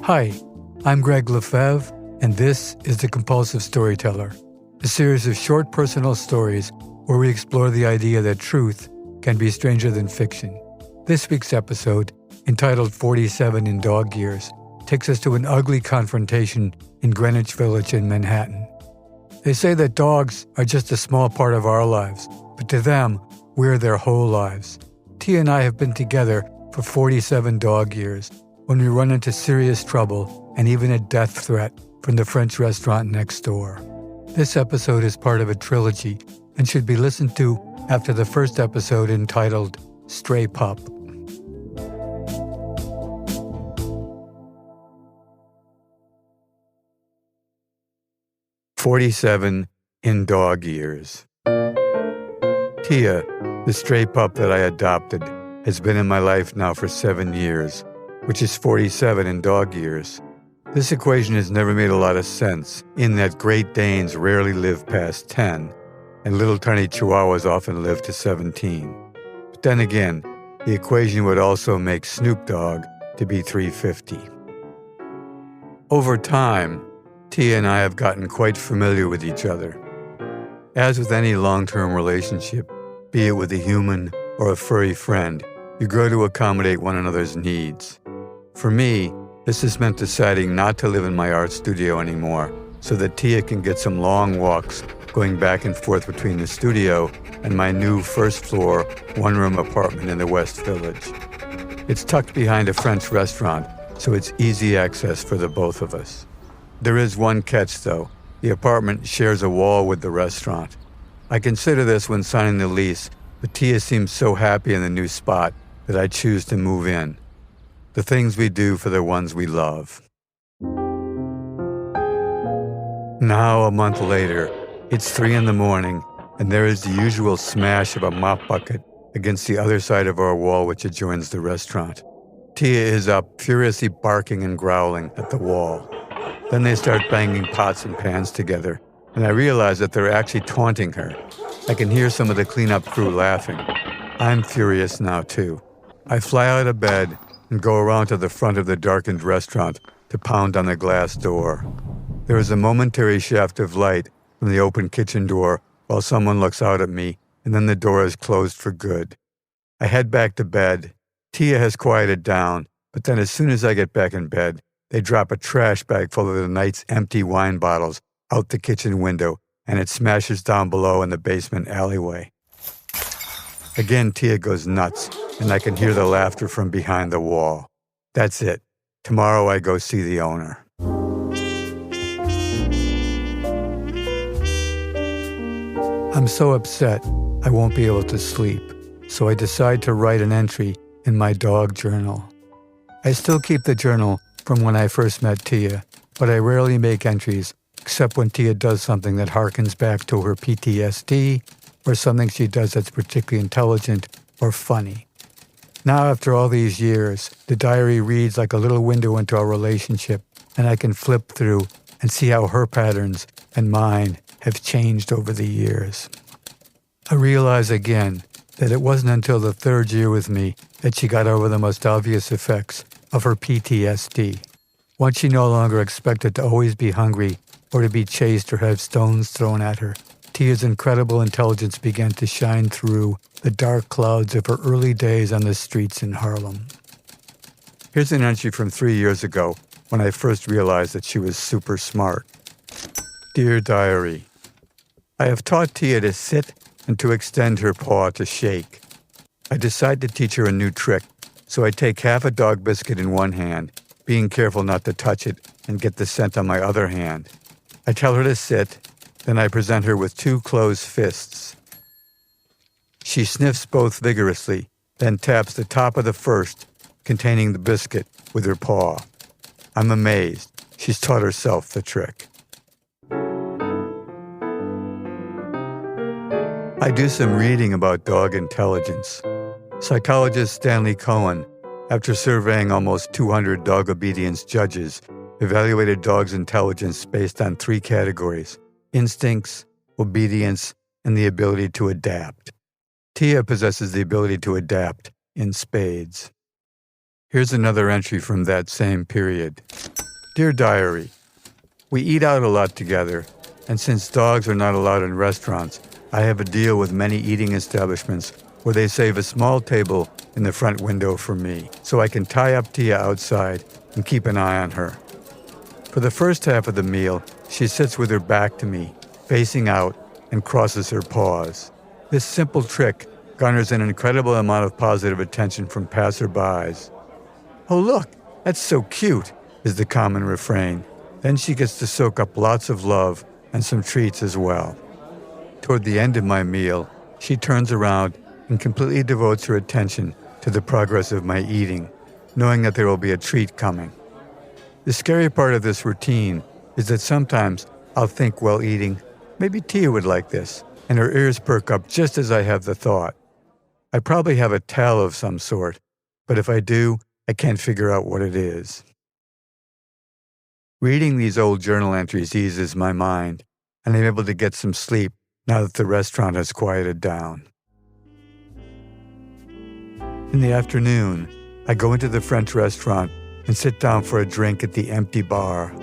Hi, I'm Greg Lefebvre, and this is The Compulsive Storyteller, a series of short personal stories where we explore the idea that truth can be stranger than fiction. This week's episode, entitled 47 in Dog Years, takes us to an ugly confrontation in Greenwich Village in Manhattan. They say that dogs are just a small part of our lives, but to them, we're their whole lives. Tia and I have been together for 47 dog years when we run into serious trouble and even a death threat from the French restaurant next door. This episode is part of a trilogy and should be listened to after the first episode entitled Stray Pup. "47 in Dog Years." Tia, the stray pup that I adopted, has been in my life now for 7 years, which is 47 in dog years. This equation has never made a lot of sense, in that Great Danes rarely live past 10, and little tiny Chihuahuas often live to 17. But then again, the equation would also make Snoop Dogg to be 350. Over time, Tia and I have gotten quite familiar with each other. As with any long-term relationship, be it with a human or a furry friend, you grow to accommodate one another's needs. For me, this has meant deciding not to live in my art studio anymore so that Tia can get some long walks going back and forth between the studio and my new first-floor, one-room apartment in the West Village. It's tucked behind a French restaurant, so it's easy access for the both of us. There is one catch, though. The apartment shares a wall with the restaurant. I consider this when signing the lease, but Tia seems so happy in the new spot that I choose to move in. The things we do for the ones we love. Now, a month later, it's 3 a.m, and there is the usual smash of a mop bucket against the other side of our wall which adjoins the restaurant. Tia is up, furiously barking and growling at the wall. Then they start banging pots and pans together, and I realize that they're actually taunting her. I can hear some of the cleanup crew laughing. I'm furious now, too. I fly out of bed and go around to the front of the darkened restaurant to pound on the glass door. There is a momentary shaft of light from the open kitchen door while someone looks out at me, and then the door is closed for good. I head back to bed. Tia has quieted down, but then as soon as I get back in bed, they drop a trash bag full of the night's empty wine bottles out the kitchen window, and it smashes down below in the basement alleyway. Again, Tia goes nuts, and I can hear the laughter from behind the wall. That's it. Tomorrow I go see the owner. I'm so upset I won't be able to sleep, so I decide to write an entry in my dog journal. I still keep the journal from when I first met Tia, but I rarely make entries except when Tia does something that harkens back to her PTSD or something she does that's particularly intelligent or funny. Now, after all these years, the diary reads like a little window into our relationship, and I can flip through and see how her patterns and mine have changed over the years. I realize again that it wasn't until the 3rd year with me that she got over the most obvious effects of her PTSD. Once she no longer expected to always be hungry or to be chased or have stones thrown at her, Tia's incredible intelligence began to shine through the dark clouds of her early days on the streets in Harlem. Here's an entry from 3 years ago when I first realized that she was super smart. Dear Diary, I have taught Tia to sit and to extend her paw to shake. I decide to teach her a new trick, so I take half a dog biscuit in one hand, being careful not to touch it and get the scent on my other hand. I tell her to sit, then I present her with 2 closed fists. She sniffs both vigorously, then taps the top of the first, containing the biscuit, with her paw. I'm amazed. She's taught herself the trick. I do some reading about dog intelligence. Psychologist Stanley Cohen, after surveying almost 200 dog obedience judges, evaluated dogs' intelligence based on 3 categories: instincts, obedience, and the ability to adapt. Tia possesses the ability to adapt in spades. Here's another entry from that same period. Dear Diary, we eat out a lot together, and since dogs are not allowed in restaurants, I have a deal with many eating establishments where they save a small table in the front window for me, so I can tie up Tia outside and keep an eye on her. For the first half of the meal, she sits with her back to me, facing out, and crosses her paws. This simple trick garners an incredible amount of positive attention from passerbys. "Oh look, that's so cute," is the common refrain. Then she gets to soak up lots of love and some treats as well. Toward the end of my meal, she turns around and completely devotes her attention to the progress of my eating, knowing that there will be a treat coming. The scary part of this routine is that sometimes I'll think while eating, maybe Tia would like this, and her ears perk up just as I have the thought. I probably have a tell of some sort, but if I do, I can't figure out what it is. Reading these old journal entries eases my mind, and I'm able to get some sleep now that the restaurant has quieted down. In the afternoon, I go into the French restaurant and sit down for a drink at the empty bar.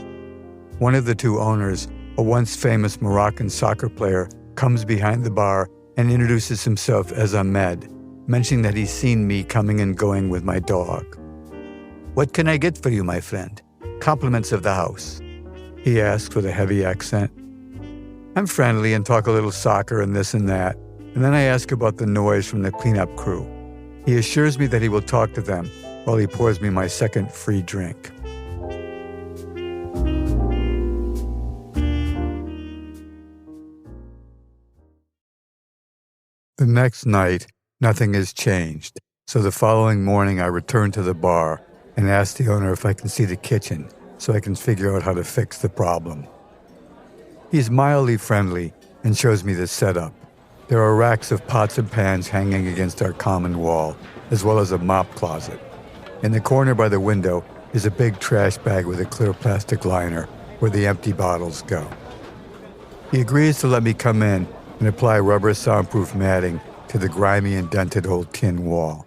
One of the two owners, a once famous Moroccan soccer player, comes behind the bar and introduces himself as Ahmed, mentioning that he's seen me coming and going with my dog. "What can I get for you, my friend? Compliments of the house," he asks with a heavy accent. I'm friendly and talk a little soccer and this and that, and then I ask about the noise from the cleanup crew. He assures me that he will talk to them while he pours me my second free drink. The next night, nothing has changed, so the following morning I return to the bar and ask the owner if I can see the kitchen so I can figure out how to fix the problem. He's mildly friendly and shows me the setup. There are racks of pots and pans hanging against our common wall, as well as a mop closet. In the corner by the window is a big trash bag with a clear plastic liner where the empty bottles go. He agrees to let me come in and apply rubber soundproof matting to the grimy and dented old tin wall.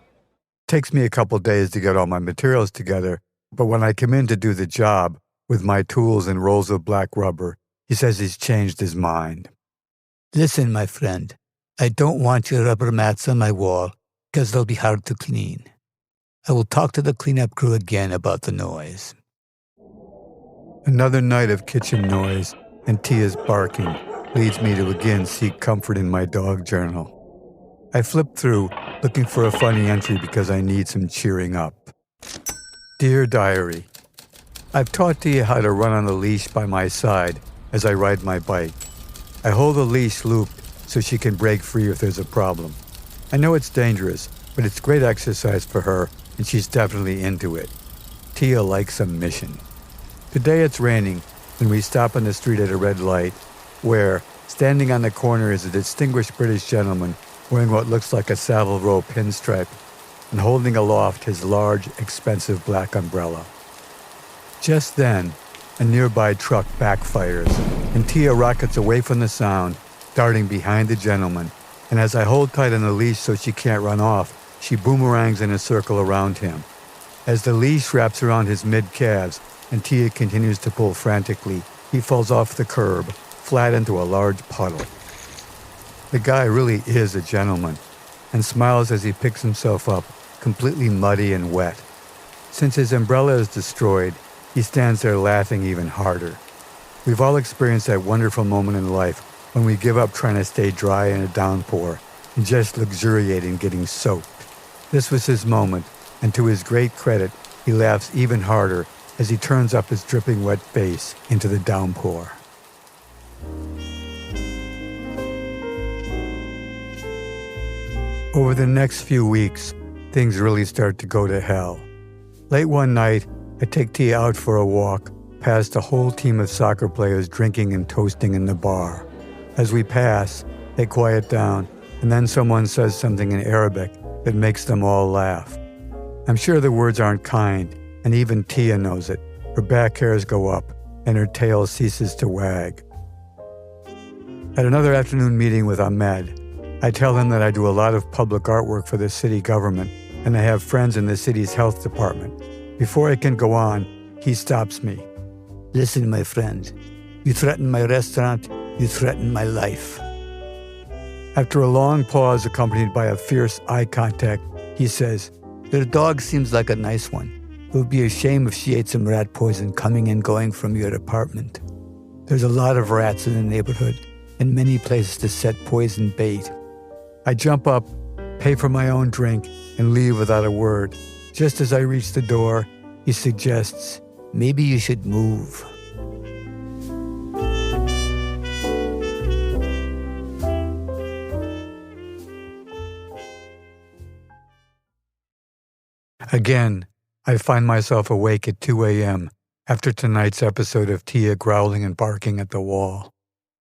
It takes me a couple days to get all my materials together, but when I come in to do the job with my tools and rolls of black rubber, he says he's changed his mind. "Listen, my friend, I don't want your rubber mats on my wall because they'll be hard to clean. I will talk to the cleanup crew again about the noise." Another night of kitchen noise and Tia's barking leads me to again seek comfort in my dog journal. I flip through looking for a funny entry because I need some cheering up. Dear Diary, I've taught Tia how to run on a leash by my side as I ride my bike. I hold the leash looped so she can break free if there's a problem. I know it's dangerous, but it's great exercise for her, and she's definitely into it. Tia likes a mission. Today it's raining, and we stop on the street at a red light, where, standing on the corner, is a distinguished British gentleman wearing what looks like a Savile Row pinstripe and holding aloft his large, expensive black umbrella. Just then, a nearby truck backfires, and Tia rockets away from the sound, darting behind the gentleman, and as I hold tight on the leash so she can't run off, she boomerangs in a circle around him. As the leash wraps around his mid-calves and Tia continues to pull frantically, he falls off the curb, flat into a large puddle. The guy really is a gentleman, and smiles as he picks himself up, completely muddy and wet. Since his umbrella is destroyed, he stands there laughing even harder. We've all experienced that wonderful moment in life when we give up trying to stay dry in a downpour and just luxuriate in getting soaked. This was his moment, and to his great credit, he laughs even harder as he turns up his dripping wet face into the downpour. Over the next few weeks, things really start to go to hell. Late one night, I take Tia out for a walk past a whole team of soccer players drinking and toasting in the bar. As we pass, they quiet down, and then someone says something in Arabic that makes them all laugh. I'm sure the words aren't kind, and even Tia knows it. Her back hairs go up, and her tail ceases to wag. At another afternoon meeting with Ahmed, I tell him that I do a lot of public artwork for the city government and I have friends in the city's health department. Before I can go on, he stops me. Listen, my friend. You threaten my restaurant, you threaten my life. After a long pause accompanied by a fierce eye contact, he says, Your dog seems like a nice one. It would be a shame if she ate some rat poison coming and going from your apartment. There's a lot of rats in the neighborhood and many places to set poison bait. I jump up, pay for my own drink, and leave without a word. Just as I reach the door, he suggests, Maybe you should move. Again, I find myself awake at 2 a.m. after tonight's episode of Tia growling and barking at the wall.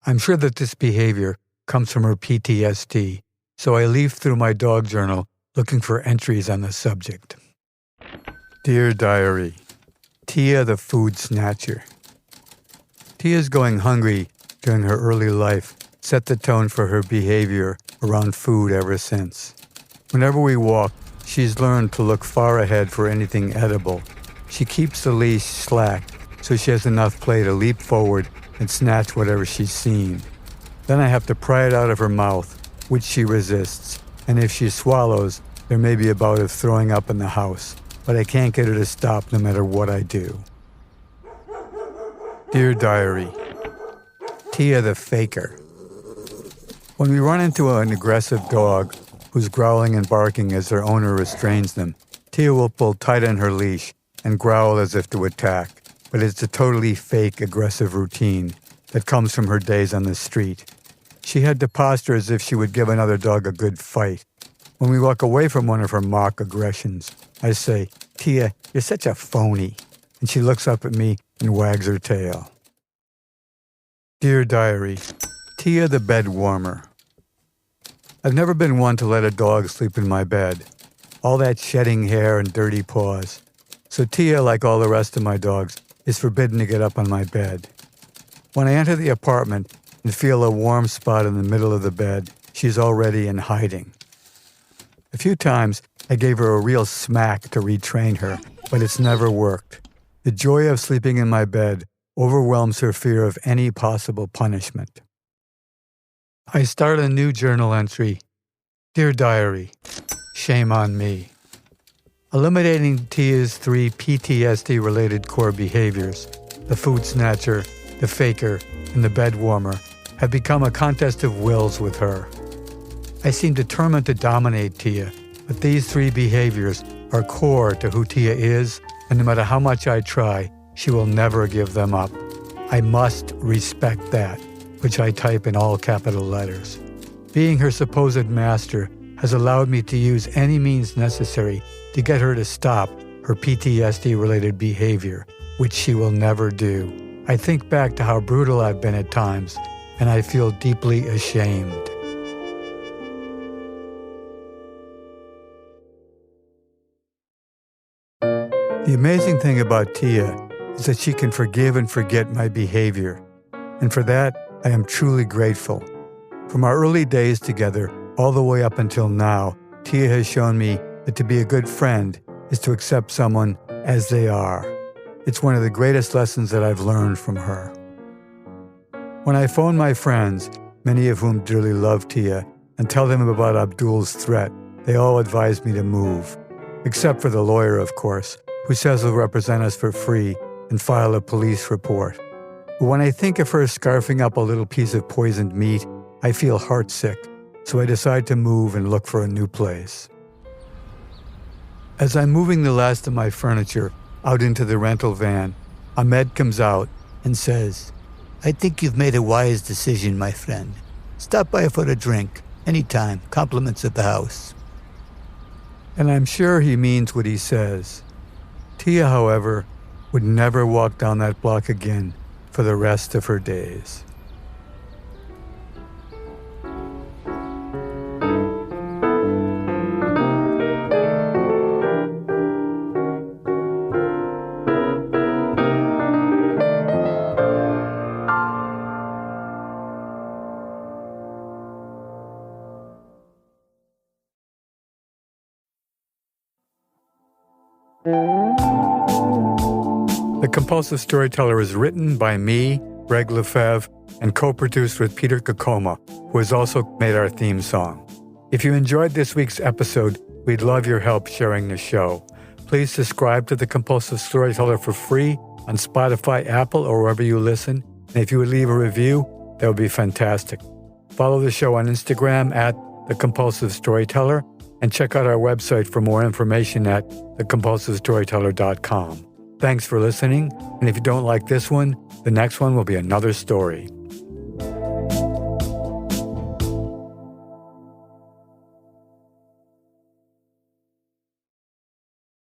I'm sure that this behavior comes from her PTSD, so I leaf through my dog journal looking for entries on the subject. Dear Diary, Tia the Food Snatcher. Tia's going hungry during her early life set the tone for her behavior around food ever since. Whenever we walk, she's learned to look far ahead for anything edible. She keeps the leash slack so she has enough play to leap forward and snatch whatever she's seen. Then I have to pry it out of her mouth, which she resists, and if she swallows, there may be a bout of throwing up in the house, but I can't get her to stop no matter what I do. Dear Diary, Tia the Faker. When we run into an aggressive dog who's growling and barking as their owner restrains them, Tia will pull tight on her leash and growl as if to attack, but it's a totally fake aggressive routine that comes from her days on the street. She had to posture as if she would give another dog a good fight. When we walk away from one of her mock aggressions, I say, Tia, you're such a phony, and she looks up at me and wags her tail. Dear Diary, Tia the Bed Warmer. I've never been one to let a dog sleep in my bed. All that shedding hair and dirty paws. So Tia, like all the rest of my dogs, is forbidden to get up on my bed. When I enter the apartment and feel a warm spot in the middle of the bed, she's already in hiding. A few times, I gave her a real smack to retrain her, but it's never worked. The joy of sleeping in my bed overwhelms her fear of any possible punishment. I start a new journal entry. Dear Diary, shame on me. Eliminating Tia's 3 PTSD-related core behaviors, the food snatcher, the faker, and the bed warmer, have become a contest of wills with her. I seem determined to dominate Tia, but these 3 behaviors are core to who Tia is, and no matter how much I try, she will never give them up. I must respect that, which I type in all capital letters. Being her supposed master has allowed me to use any means necessary to get her to stop her PTSD-related behavior, which she will never do. I think back to how brutal I've been at times, and I feel deeply ashamed. The amazing thing about Tia is that she can forgive and forget my behavior, and for that, I am truly grateful. From our early days together, all the way up until now, Tia has shown me that to be a good friend is to accept someone as they are. It's one of the greatest lessons that I've learned from her. When I phone my friends, many of whom dearly love Tia, and tell them about Abdul's threat, they all advise me to move. Except for the lawyer, of course, who says he'll represent us for free and file a police report. But when I think of her scarfing up a little piece of poisoned meat, I feel heartsick, so I decide to move and look for a new place. As I'm moving the last of my furniture out into the rental van, Ahmed comes out and says, I think you've made a wise decision, my friend. Stop by for a drink, anytime, compliments at the house. And I'm sure he means what he says. Tia, however, would never walk down that block again for the rest of her days. The Compulsive Storyteller is written by me, Greg Lefebvre, and co-produced with Peter Kokoma, who has also made our theme song. If you enjoyed this week's episode, we'd love your help sharing the show. Please subscribe to The Compulsive Storyteller for free on Spotify, Apple, or wherever you listen. And if you would leave a review, that would be fantastic. Follow the show on Instagram at The Compulsive Storyteller and check out our website for more information at thecompulsivestoryteller.com. Thanks for listening, and if you don't like this one, the next one will be another story.